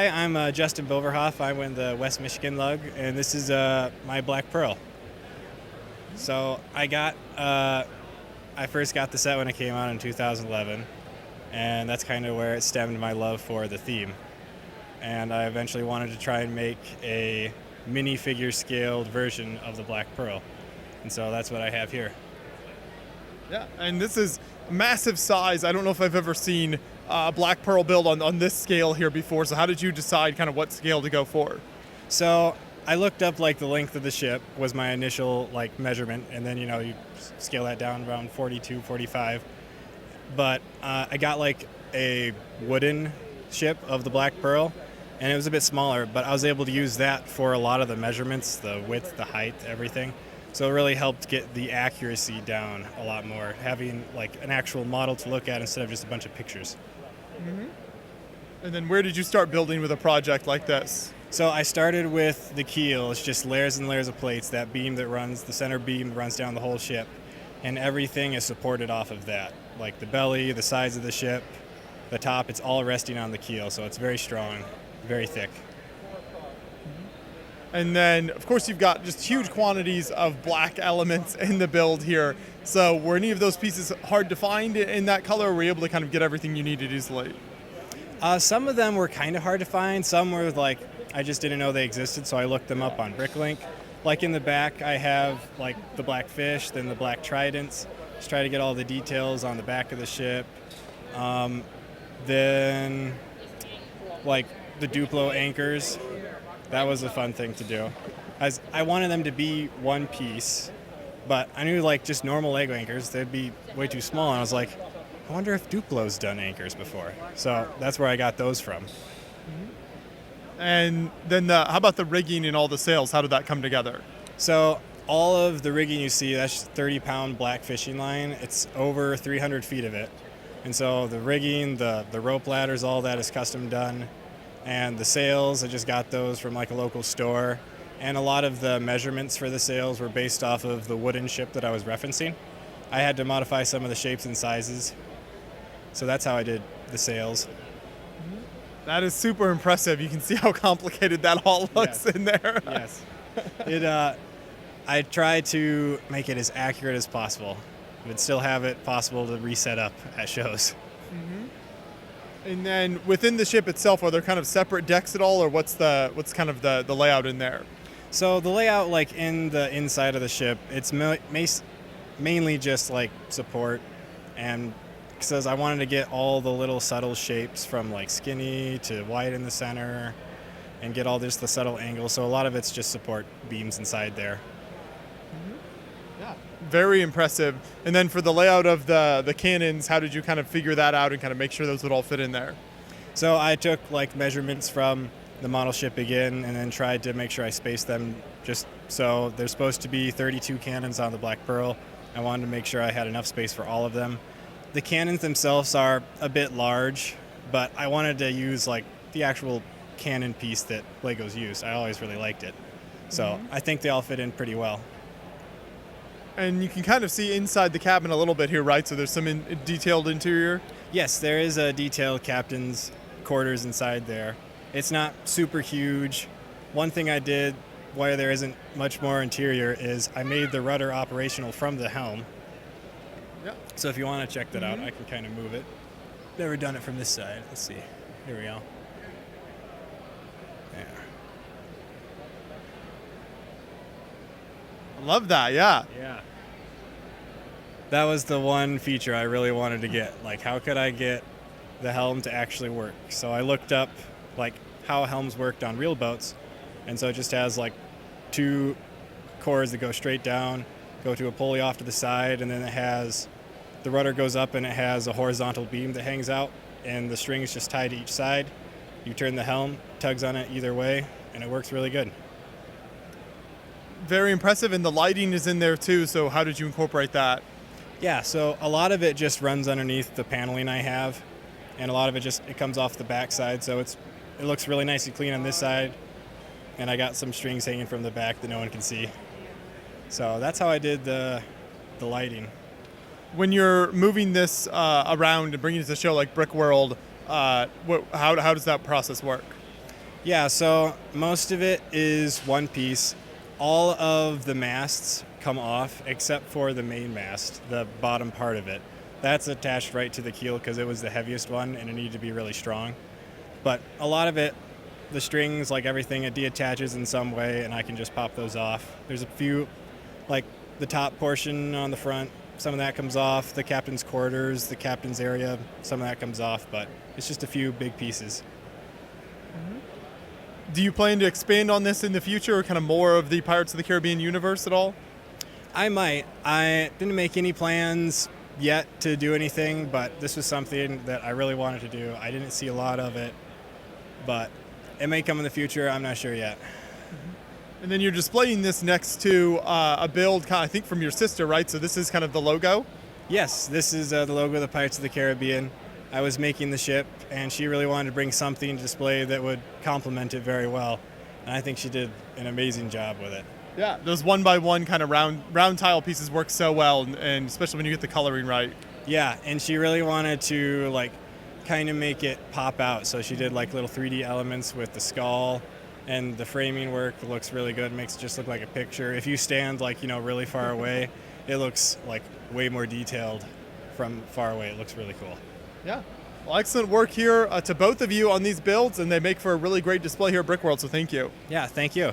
Hi, I'm Justin Boverhof. I win the West Michigan lug, and this is my Black Pearl. So I first got the set when it came out in 2011, and that's kind of where it stemmed my love for the theme. And I eventually wanted to try and make a minifigure scaled version of the Black Pearl, and so that's what I have here. Yeah, and this is massive size. I don't know if I've ever seen a Black Pearl build on this scale here before. So how did you decide kind of what scale to go for? So I looked up like the length of the ship was my initial like measurement, and then you scale that down around 42, 45. But I got like a wooden ship of the Black Pearl, and it was a bit smaller, but I was able to use that for a lot of the measurements, the width, the height, everything. So it really helped get the accuracy down a lot more, having like an actual model to look at instead of just a bunch of pictures. Mm-hmm. And then where did you start building with a project like this? So I started with the keel. It's just layers and layers of plates, that beam that runs, the center beam runs down the whole ship, and everything is supported off of that. Like the belly, the sides of the ship, the top, it's all resting on the keel, so it's very strong, very thick. And then, of course, you've got just huge quantities of black elements in the build here. So were any of those pieces hard to find in that color, or were you able to kind of get everything you needed easily? Some of them were kind of hard to find. Some were like, I just didn't know they existed, so I looked them up on Bricklink. Like in the back, I have like the black fish, then the black tridents. Just try to get all the details on the back of the ship. Then like the Duplo anchors. That was a fun thing to do. As I wanted them to be one piece, but I knew like just normal Lego anchors, they'd be way too small. And I was like, I wonder if Duplo's done anchors before. So that's where I got those from. And then how about the rigging and all the sails? How did that come together? So all of the rigging you see, that's 30-pound black fishing line. It's over 300 feet of it. And so the rigging, the rope ladders, all that is custom done. And the sails, I just got those from like a local store. And a lot of the measurements for the sails were based off of the wooden ship that I was referencing. I had to modify some of the shapes and sizes. So that's how I did the sails. That is super impressive. You can see how complicated that all looks in there. Yes. I tried to make it as accurate as possible, but still have it possible to reset up at shows. Mm-hmm. And then within the ship itself, are there kind of separate decks at all, or what's kind of the layout in there? So the layout, like in the inside of the ship, it's mainly just like support, and because I wanted to get all the little subtle shapes from like skinny to wide in the center, and get all just the subtle angles. So a lot of it's just support beams inside there. Mm-hmm. Yeah, very impressive. And then for the layout of the cannons, how did you kind of figure that out and kind of make sure those would all fit in there? So I took like measurements from the model ship again, and then tried to make sure I spaced them just so there's supposed to be 32 cannons on the Black Pearl. I wanted to make sure I had enough space for all of them. The cannons themselves are a bit large, but I wanted to use like the actual cannon piece that Legos use. I always really liked it. So I think they all fit in pretty well. And you can kind of see inside the cabin a little bit here, right? So there's some detailed interior? Yes, there is a detailed captain's quarters inside there. It's not super huge. One thing I did where there isn't much more interior is I made the rudder operational from the helm. Yep. So if you want to check that out, I can kind of move it. Never done it from this side. Let's see. Here we go. There. I love that, yeah. Yeah. That was the one feature I really wanted to get. Like, how could I get the helm to actually work? So I looked up like how helms worked on real boats, and so it just has like two cores that go straight down, go to a pulley off to the side, and then it has the rudder goes up and it has a horizontal beam that hangs out, and the string is just tied to each side. You turn the helm, tugs on it either way, and it works really good. Very impressive, and the lighting is in there too, so how did you incorporate that? Yeah, so a lot of it just runs underneath the paneling I have, and a lot of it comes off the back side, so it looks really nice and clean on this side, and I got some strings hanging from the back that no one can see. So that's how I did the lighting. When you're moving this around and bringing it to a show like Brickworld, how does that process work? Yeah, so most of it is one piece. All of the masts come off except for the main mast, the bottom part of it. That's attached right to the keel because it was the heaviest one and it needed to be really strong. But a lot of it, the strings, like everything, it deattaches in some way and I can just pop those off. There's a few, like the top portion on the front, some of that comes off, the captain's quarters, the captain's area, some of that comes off, but it's just a few big pieces. Do you plan to expand on this in the future, or kind of more of the Pirates of the Caribbean universe at all? I might. I didn't make any plans yet to do anything, but this was something that I really wanted to do. I didn't see a lot of it, but it may come in the future. I'm not sure yet. And then you're displaying this next to a build, I think, from your sister, right? So this is kind of the logo? Yes, this is the logo of the Pirates of the Caribbean. I was making the ship, and she really wanted to bring something to display that would complement it very well. And I think she did an amazing job with it. Yeah, those one by one kind of round tile pieces work so well, and especially when you get the coloring right. Yeah, and she really wanted to like kind of make it pop out. So she did like little 3D elements with the skull, and the framing work looks really good. It makes it just look like a picture. If you stand like, really far away, it looks like way more detailed from far away. It looks really cool. Yeah. Well, excellent work here to both of you on these builds, and they make for a really great display here at Brickworld, so thank you. Yeah, thank you.